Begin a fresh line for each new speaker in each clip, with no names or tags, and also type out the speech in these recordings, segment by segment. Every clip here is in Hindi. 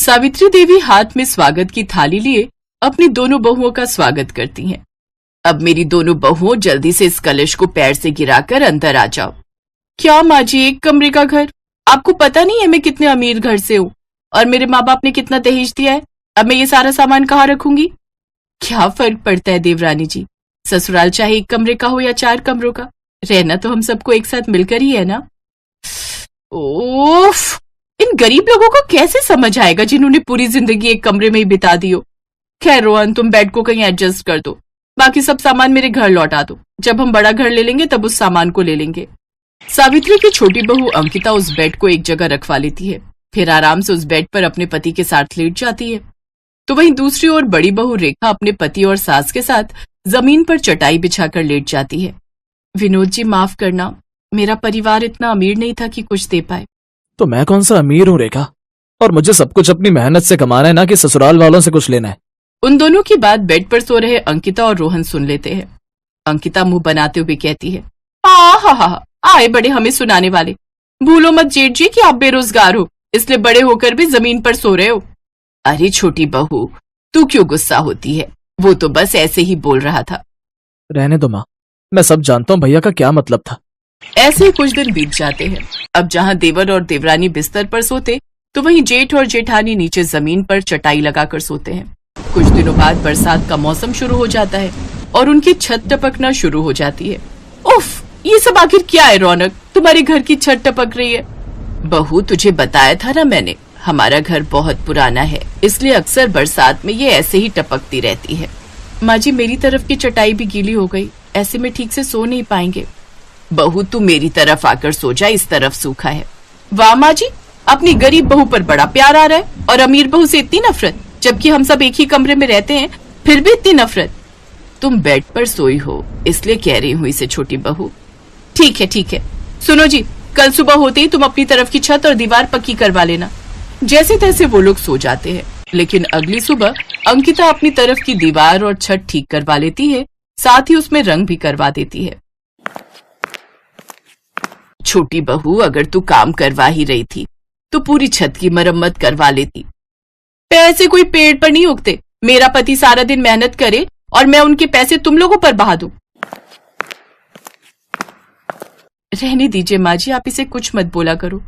सावित्री देवी हाथ में स्वागत की थाली लिए अपनी दोनों बहुओं का स्वागत करती हैं। अब मेरी दोनों बहुओं जल्दी से इस कलश को पैर से गिराकर अंदर आ जाओ। क्या माँ जी, एक कमरे का घर? आपको पता नहीं है मैं कितने अमीर घर से हूँ और मेरे माँ बाप ने कितना दहेज दिया है। अब मैं ये सारा सामान कहाँ रखूंगी? क्या फर्क पड़ता है देवरानी जी, ससुराल चाहे एक कमरे का हो या 4 कमरों का, रहना तो हम सबको एक साथ मिलकर ही है ना। ओफ, इन गरीब लोगों को कैसे समझ आएगा जिन्होंने पूरी जिंदगी एक कमरे में ही बिता दी हो। खैर रोहन, तुम बेड को कहीं एडजस्ट कर दो, बाकी सब सामान मेरे घर लौटा दो। जब हम बड़ा घर ले लेंगे तब उस सामान को ले लेंगे। सावित्री की छोटी बहू अंकिता उस बेड को एक जगह रखवा लेती है, फिर आराम से उस बेड पर अपने पति के साथ लेट जाती है। तो वहीं दूसरी ओर बड़ी बहू रेखा अपने पति और सास के साथ जमीन पर चटाई बिछाकर लेट जाती है। विनोद जी, माफ करना, मेरा परिवार इतना अमीर नहीं था कि कुछ दे पाए।
तो मैं कौन सा अमीर हूँ रेखा, और मुझे सब कुछ अपनी मेहनत से कमाना है, ना कि ससुराल वालों से कुछ लेना है।
उन दोनों की बात बेड पर सो रहे अंकिता और रोहन सुन लेते हैं। अंकिता मुंह बनाते हुए कहती है, हा, आए बड़े हमें सुनाने वाले। भूलो मत जेठ जी कि आप बेरोजगार हो, इसलिए बड़े होकर भी जमीन पर सो रहे हो। अरे छोटी बहू, तू क्यों गुस्सा होती है, वो तो बस ऐसे ही बोल रहा था।
रहने दो माँ, मैं सब जानता हूँ भैया का क्या मतलब था।
ऐसे ही कुछ दिन बीत जाते हैं। अब जहाँ देवर और देवरानी बिस्तर पर सोते, तो वहीं जेठ और जेठानी नीचे जमीन पर चटाई लगाकर सोते हैं। कुछ दिनों बाद बरसात का मौसम शुरू हो जाता है और उनकी छत टपकना शुरू हो जाती है। उफ, ये सब आखिर क्या है रौनक, तुम्हारे घर की छत टपक रही है। बहू, तुझे बताया था ना मैंने, हमारा घर बहुत पुराना है, इसलिए अक्सर बरसात में ये ऐसे ही टपकती रहती है। माँ जी, मेरी तरफ की चटाई भी गीली हो गई, ऐसे में ठीक से सो नहीं पाएंगे। बहू, तू मेरी तरफ आकर सो जा, इस तरफ सूखा है। वाह माँ जी, अपनी गरीब बहू पर बड़ा प्यार आ रहा है और अमीर बहू से इतनी नफरत, जबकि हम सब एक ही कमरे में रहते हैं, फिर भी इतनी नफरत। तुम बेड पर सोई हो इसलिए कह रही हूँ इसे छोटी बहू। ठीक है, सुनो जी, कल सुबह होते ही तुम अपनी तरफ की छत और दीवार पक्की करवा लेना। जैसे तैसे वो लोग सो जाते हैं, लेकिन अगली सुबह अंकिता अपनी तरफ की दीवार और छत ठीक करवा लेती है, साथ ही उसमें रंग भी करवा देती है। छोटी बहू, अगर तू काम करवा ही रही थी तो पूरी छत की मरम्मत करवा लेती। पैसे कोई पेड़ पर नहीं उगते, मेरा पति सारा दिन मेहनत करे और मैं उनके पैसे तुम लोगों पर बहा दूं। रहने दीजिए माँ जी, आप इसे कुछ मत बोला करो।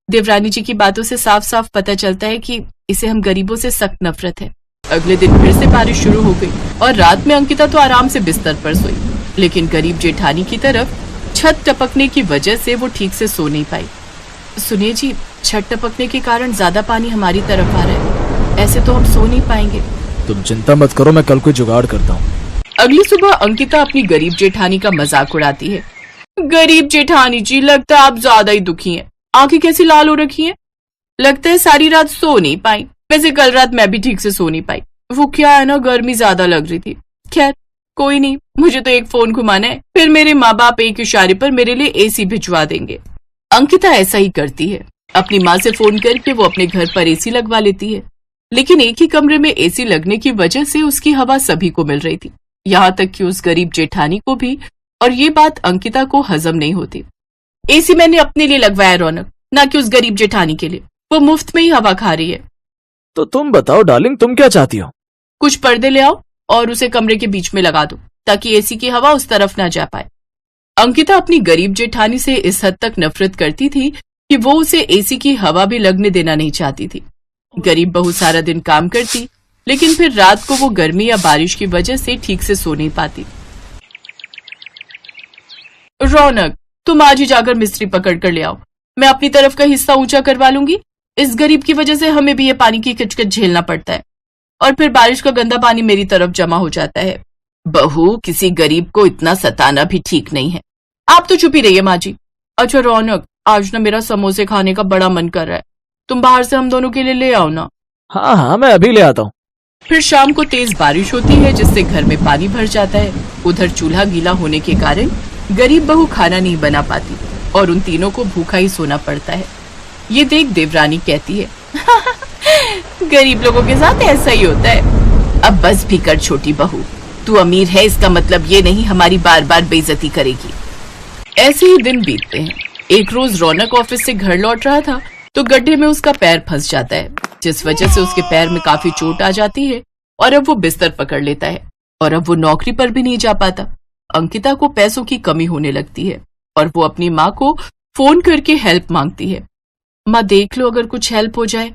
देवरानी जी की बातों से साफ साफ पता चलता है कि इसे हम गरीबों से सख्त नफरत है। अगले दिन फिर से बारिश शुरू हो गई और रात में अंकिता तो आराम से बिस्तर पर सोई, लेकिन गरीब जेठानी की तरफ छत टपकने की वजह से वो ठीक से सो नहीं पाई। सुनिए जी, छत टपकने के कारण ज्यादा पानी हमारी तरफ आ रहा है, ऐसे तो हम सो नहीं पाएंगे।
तुम चिंता मत करो, मैं कल कोई जुगाड़ करता हूँ।
अगली सुबह अंकिता अपनी गरीब जेठानी का मजाक उड़ाती है। गरीब जेठानी जी, लगता है आप ज्यादा ही दुखी हैं। आंखें कैसी लाल हो रखी हैं? लगता है सारी रात सो नहीं पाई। वैसे कल रात मैं भी ठीक से सो नहीं पाई, वो क्या है ना, गर्मी ज्यादा लग रही थी। खैर कोई नहीं, मुझे तो एक फोन घुमाना है, फिर मेरे माँ बाप एक इशारे पर मेरे लिए एसी भिजवा देंगे। अंकिता ऐसा ही करती है, अपनी माँ से फोन करके वो अपने घर पर एसी लगवा लेती है, लेकिन एक ही कमरे में एसी लगने की वजह से उसकी हवा सभी को मिल रही थी, यहाँ तक कि उस गरीब जेठानी को भी, और ये बात अंकिता को हजम नहीं होती। एसी मैंने अपने लिए लगवाया रौनक, ना कि उस गरीब जेठानी के लिए, वो मुफ्त में ही हवा खा रही है।
तो तुम बताओ डार्लिंग, तुम क्या चाहती हो?
कुछ पर्दे ले आओ और उसे कमरे के बीच में लगा दो, ताकि एसी की हवा उस तरफ ना जा पाए। अंकिता अपनी गरीब जेठानी से इस हद तक नफरत करती थी कि वो उसे एसी की हवा भी लगने देना नहीं चाहती थी। गरीब बहू सारा दिन काम करती, लेकिन फिर रात को वो गर्मी या बारिश की वजह से ठीक से सो नहीं पाती। रौनक, तुम आज ही जाकर मिस्त्री पकड़ कर ले आओ, मैं अपनी तरफ का हिस्सा ऊंचा करवा लूंगी। इस गरीब की वजह से हमें भी ये पानी की किचकिच झेलना पड़ता है, और फिर बारिश का गंदा पानी मेरी तरफ जमा हो जाता है। बहू, किसी गरीब को इतना सताना भी ठीक नहीं है। आप तो चुप ही रहिए माँ जी। अच्छा रौनक, आज ना मेरा समोसे खाने का बड़ा मन कर रहा है, तुम बाहर से हम दोनों के लिए ले आओ ना।
हाँ, मैं अभी ले आता हूँ।
फिर शाम को तेज बारिश होती है, जिससे घर में पानी भर जाता है। उधर चूल्हा गीला होने के कारण गरीब बहू खाना नहीं बना पाती और उन तीनों को भूखा ही सोना पड़ता है। ये देख देवरानी कहती है, गरीब लोगों के साथ ऐसा ही होता है। अब बस भी कर छोटी बहू, तू अमीर है इसका मतलब ये नहीं हमारी बार बार बेइज्जती करेगी। ऐसे ही दिन बीतते हैं। एक रोज रौनक ऑफिस से घर लौट रहा था तो गड्ढे में उसका पैर फंस जाता है। जिस वजह से उसके पैर में काफी चोट आ जाती है और अब वो बिस्तर पकड़ लेता है और अब वो नौकरी पर भी नहीं जा पाता। अंकिता को पैसों की कमी होने लगती है और वो अपनी माँ को फोन करके हेल्प मांगती है। माँ देख लो अगर कुछ हेल्प हो जाए।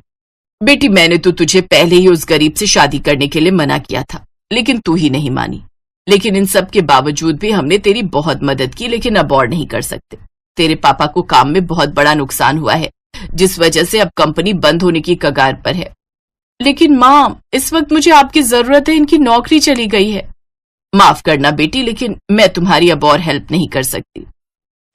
बेटी मैंने तो तुझे पहले ही उस गरीब से शादी करने के लिए मना किया था, लेकिन तू ही नहीं मानी। लेकिन इन सब के बावजूद भी हमने तेरी बहुत मदद की, लेकिन अब और नहीं कर सकते। तेरे पापा को काम में बहुत बड़ा नुकसान हुआ है, जिस वजह से अब कंपनी बंद होने की कगार पर है। लेकिन माँ, इस वक्त मुझे आपकी जरूरत है, इनकी नौकरी चली गई है। माफ करना बेटी, लेकिन मैं तुम्हारी अब और हेल्प नहीं कर सकती।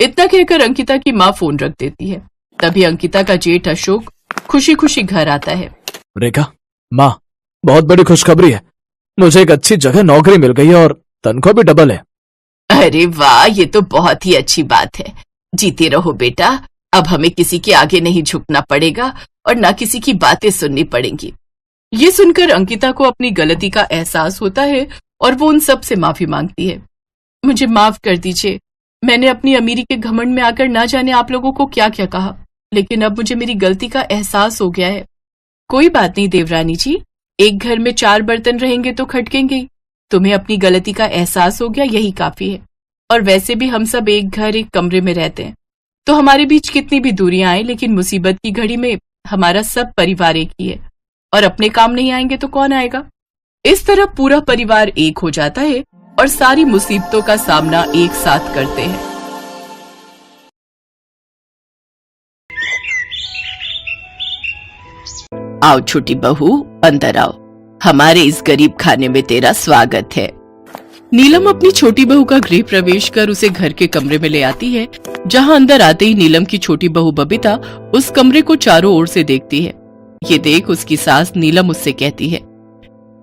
इतना कहकर अंकिता की माँ फोन रख देती है। तभी अंकिता का जेठ अशोक खुशी खुशी घर आता है।
रेखा, माँ, बहुत बड़ी खुशखबरी है। मुझे एक अच्छी जगह नौकरी मिल गई है और तनख्वाह भी डबल है।
अरे वाह, ये तो बहुत ही अच्छी बात है। जीते रहो बेटा, अब हमें किसी के आगे नहीं झुकना पड़ेगा और ना किसी की बातें सुननी पड़ेंगी। ये सुनकर अंकिता को अपनी गलती का एहसास होता है और वो उन सब से माफी मांगती है। मुझे माफ कर दीजिए, मैंने अपनी अमीरी के घमंड में आकर ना जाने आप लोगों को क्या क्या कहा, लेकिन अब मुझे मेरी गलती का एहसास हो गया है। कोई बात नहीं देवरानी जी, एक घर में 4 बर्तन रहेंगे तो खटकेंगे ही। तुम्हें अपनी गलती का एहसास हो गया, यही काफी है। और वैसे भी हम सब एक घर एक कमरे में रहते हैं, तो हमारे बीच कितनी भी दूरियां आए, लेकिन मुसीबत की घड़ी में हमारा सब परिवार एक ही है। और अपने काम नहीं आएंगे तो कौन आएगा। इस तरह पूरा परिवार एक हो जाता है और सारी मुसीबतों का सामना एक साथ करते हैं। आओ छोटी बहू, अंदर आओ। हमारे इस गरीब खाने में तेरा स्वागत है। नीलम अपनी छोटी बहू का गृह प्रवेश कर उसे घर के कमरे में ले आती है, जहां अंदर आते ही नीलम की छोटी बहू बबीता उस कमरे को चारों ओर से देखती है। ये देख उसकी सास नीलम उससे कहती है,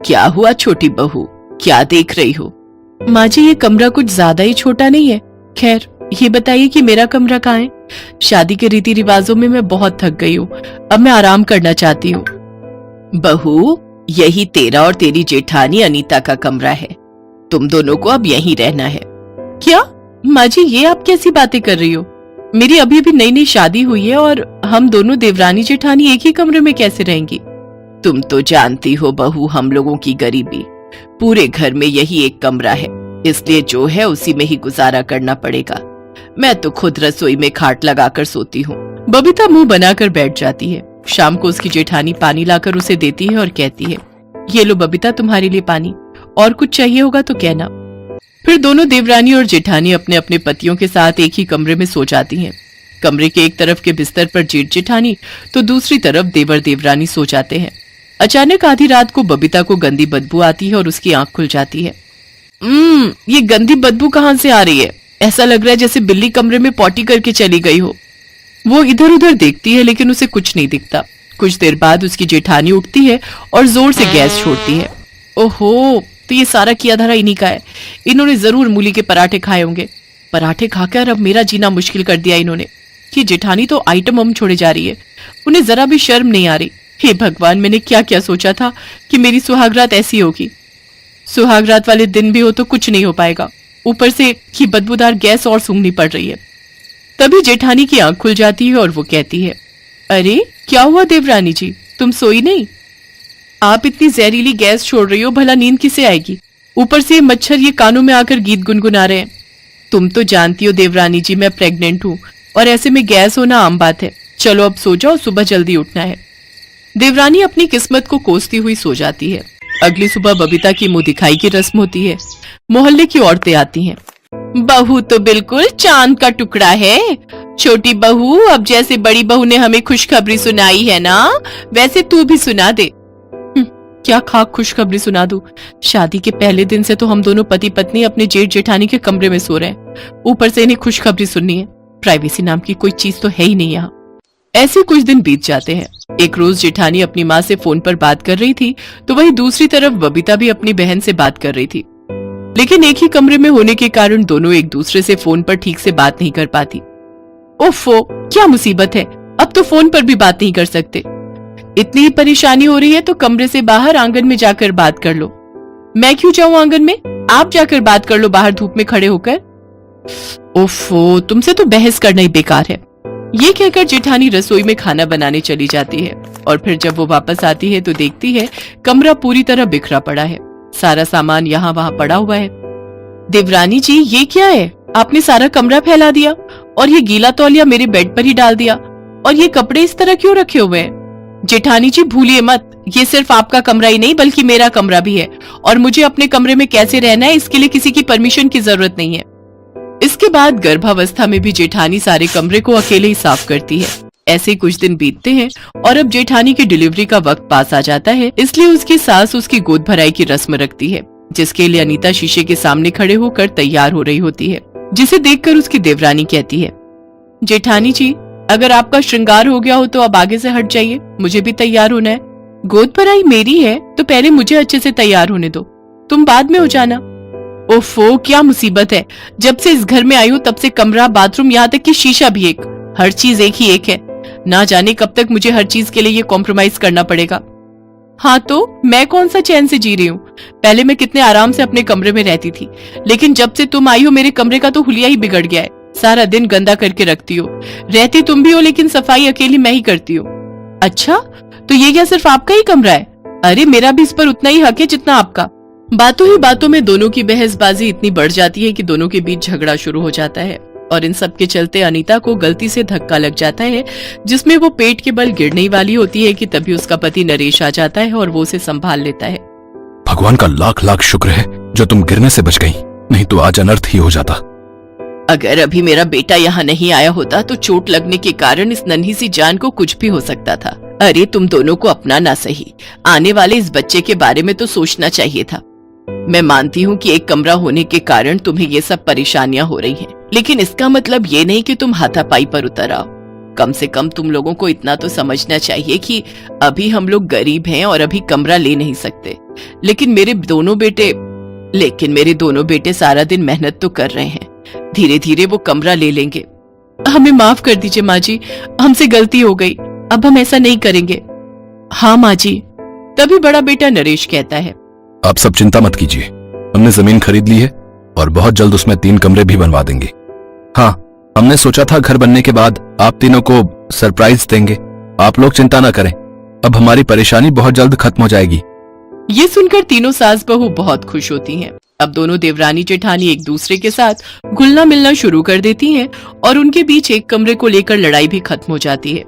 क्या हुआ छोटी बहू, क्या देख रही हो? माँ जी, ये कमरा कुछ ज्यादा ही छोटा नहीं है? खैर, ये बताइए कि मेरा कमरा कहाँ है? शादी के रीति रिवाजों में मैं बहुत थक गई हूँ, अब मैं आराम करना चाहती हूँ। बहू, यही तेरा और तेरी जेठानी अनीता का कमरा है। तुम दोनों को अब यहीं रहना है। क्या माँ जी, ये आप कैसी बातें कर रही हो? मेरी अभी अभी नई नई शादी हुई है और हम दोनों देवरानी जेठानी एक ही कमरे में कैसे रहेंगी? तुम तो जानती हो बहू, हम लोगों की गरीबी। पूरे घर में यही एक कमरा है, इसलिए जो है उसी में ही गुजारा करना पड़ेगा। मैं तो खुद रसोई में खाट लगाकर सोती हूँ। बबीता मुंह बनाकर बैठ जाती है। शाम को उसकी जेठानी पानी लाकर उसे देती है और कहती है, ये लो बबीता, तुम्हारे लिए पानी, और कुछ चाहिए होगा तो कहना। फिर दोनों देवरानी और जेठानी अपने अपने पतियों के साथ एक ही कमरे में सो जाती हैं। कमरे के एक तरफ के बिस्तर पर जेठ जेठानी तो दूसरी तरफ देवर देवरानी सो जाते हैं। अचानक आधी रात को बबीता को गंदी बदबू आती है और उसकी आंख खुल जाती है। ये गंदी बदबू कहाँ से आ रही है? ऐसा लग रहा है जैसे बिल्ली कमरे में पॉटी करके चली गई हो। वो इधर उधर देखती है, लेकिन उसे कुछ नहीं दिखता। कुछ देर बाद उसकी जेठानी उठती है और जोर से गैस छोड़ती है। ओहो, तो ये सारा किया धरा इन्हीं का है। इन्होंने जरूर मूली के पराठे खाए होंगे। पराठे खाकर अब मेरा जीना मुश्किल कर दिया इन्होंने। ये जेठानी तो आइटम हम छोड़े जा रही है, उन्हें जरा भी शर्म नहीं आ रही। हे भगवान, मैंने क्या क्या सोचा था कि मेरी सुहागरात ऐसी होगी। सुहागरात वाले दिन भी हो तो कुछ नहीं हो पाएगा, ऊपर से ये बदबूदार गैस और सूंघनी पड़ रही है। तभी जेठानी की आंख खुल जाती है और वो कहती है, अरे क्या हुआ देवरानी जी, तुम सोई नहीं? आप इतनी जहरीली गैस छोड़ रही हो, भला नींद किसे आएगी? ऊपर से ये मच्छर ये कानों में आकर गीत गुनगुना रहे हैं। तुम तो जानती हो देवरानी जी, मैं प्रेग्नेंट हूँ और ऐसे में गैस होना आम बात है। चलो अब सो जाओ, सुबह जल्दी उठना है। देवरानी अपनी किस्मत को कोसती हुई सो जाती है। अगली सुबह बबीता की मुंह दिखाई की रस्म होती है। मोहल्ले की औरतें आती हैं। बहू तो बिल्कुल चांद का टुकड़ा है। छोटी बहू, अब जैसे बड़ी बहू ने हमें खुशखबरी सुनाई है ना, वैसे तू भी सुना दे। क्या खाक खुशखबरी सुना दूं? शादी के पहले दिन से तो हम दोनों पति पत्नी अपने जेठ जेठानी के कमरे में सो रहे हैं, ऊपर से इन्हें खुशखबरी सुननी है। प्राइवेसी नाम की कोई चीज तो है ही नहीं यहाँ। ऐसे कुछ दिन बीत जाते हैं। एक रोज जेठानी अपनी माँ से फोन पर बात कर रही थी, तो वहीं दूसरी तरफ बबीता भी अपनी बहन से बात कर रही थी। लेकिन एक ही कमरे में होने के कारण दोनों एक दूसरे से फोन पर ठीक से बात नहीं कर पाती। ओफो, क्या मुसीबत है, अब तो फोन पर भी बात नहीं कर सकते। इतनी ही परेशानी हो रही है तो कमरे से बाहर आंगन में जाकर बात कर लो। मैं क्यों जाऊं आंगन में, आप जाकर बात कर लो बाहर धूप में खड़े होकर। ओफो, तुमसे तो बहस करना ही बेकार है। ये कहकर जेठानी रसोई में खाना बनाने चली जाती है और फिर जब वो वापस आती है तो देखती है कमरा पूरी तरह बिखरा पड़ा है। सारा सामान यहाँ वहाँ पड़ा हुआ है। देवरानी जी, ये क्या है? आपने सारा कमरा फैला दिया और ये गीला तौलिया मेरे बेड पर ही डाल दिया, और ये कपड़े इस तरह क्यों रखे हुए हैं? जेठानी जी भूलिए मत, ये सिर्फ आपका कमरा ही नहीं बल्कि मेरा कमरा भी है, और मुझे अपने कमरे में कैसे रहना है इसके लिए किसी की परमिशन की जरूरत नहीं है। इसके बाद गर्भावस्था में भी जेठानी सारे कमरे को अकेले ही साफ करती है। ऐसे कुछ दिन बीतते हैं और अब जेठानी की डिलीवरी का वक्त पास आ जाता है, इसलिए उसकी सास उसकी गोद भराई की रस्म रखती है, जिसके लिए अनीता शीशे के सामने खड़े होकर तैयार हो रही होती है, जिसे देखकर उसकी देवरानी कहती है, जेठानी जी, अगर आपका श्रृंगार हो गया हो तो अब आगे से हट जाइए, मुझे भी तैयार होना है। गोद भराई मेरी है तो पहले मुझे अच्छे से तैयार होने दो, तुम बाद में हो जाना। ओफो, क्या मुसीबत है, जब से इस घर में आई हूँ तब से कमरा, बाथरूम, यहाँ तक कि शीशा भी एक, हर चीज एक ही एक है। ना जाने कब तक मुझे हर चीज के लिए ये कॉम्प्रोमाइज करना पड़ेगा। हाँ तो मैं कौन सा चैन से जी रही हूँ? पहले मैं कितने आराम से अपने कमरे में रहती थी, लेकिन जब से तुम आई हो मेरे कमरे का तो हुलिया ही बिगड़ गया है। सारा दिन गंदा करके रखती हो, रहती तुम भी हो लेकिन सफाई अकेली मैं ही करती हूँ। अच्छा, तो ये क्या सिर्फ आपका ही कमरा है? अरे मेरा भी इस पर उतना ही हक है जितना आपका। बातों ही बातों में दोनों की बहसबाजी इतनी बढ़ जाती है कि दोनों के बीच झगड़ा शुरू हो जाता है, और इन सब के चलते अनीता को गलती से धक्का लग जाता है, जिसमें वो पेट के बल गिरने ही वाली होती है कि तभी उसका पति नरेश आ जाता है और वो उसे संभाल लेता है।
भगवान का लाख लाख शुक्र है जो तुम गिरने से बच गई, नहीं तो आज अनर्थ ही हो जाता।
अगर अभी मेरा बेटा यहाँ नहीं आया होता तो चोट लगने के कारण इस नन्ही सी जान को कुछ भी हो सकता था। अरे तुम दोनों को अपना ना सही, आने वाले इस बच्चे के बारे में तो सोचना चाहिए था। मैं मानती हूँ कि एक कमरा होने के कारण तुम्हें ये सब परेशानियां हो रही हैं, लेकिन इसका मतलब ये नहीं कि तुम हाथापाई पर उतर आओ। कम से कम तुम लोगों को इतना तो समझना चाहिए कि अभी हम लोग गरीब हैं और अभी कमरा ले नहीं सकते, लेकिन मेरे दोनों बेटे सारा दिन मेहनत तो कर रहे हैं, धीरे धीरे वो कमरा ले लेंगे। हमें माफ कर दीजिए माँ जी, हमसे गलती हो गई, अब हम ऐसा नहीं करेंगे। हाँ माँ जी। तभी बड़ा बेटा नरेश कहता है,
आप सब चिंता मत कीजिए, हमने जमीन खरीद ली है और बहुत जल्द उसमें 3 कमरे भी बनवा देंगे। हाँ, हमने सोचा था घर बनने के बाद आप तीनों को सरप्राइज देंगे। आप लोग चिंता ना करें, अब हमारी परेशानी बहुत जल्द खत्म हो जाएगी।
ये सुनकर तीनों सास बहू बहुत खुश होती हैं। अब दोनों देवरानी जेठानी एक दूसरे के साथ घुलना मिलना शुरू कर देती हैं और उनके बीच एक कमरे को लेकर लड़ाई भी खत्म हो जाती है।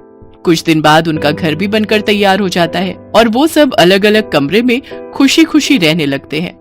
कुछ दिन बाद उनका घर भी बनकर तैयार हो जाता है और वो सब अलग अलग कमरे में खुशी खुशी रहने लगते हैं।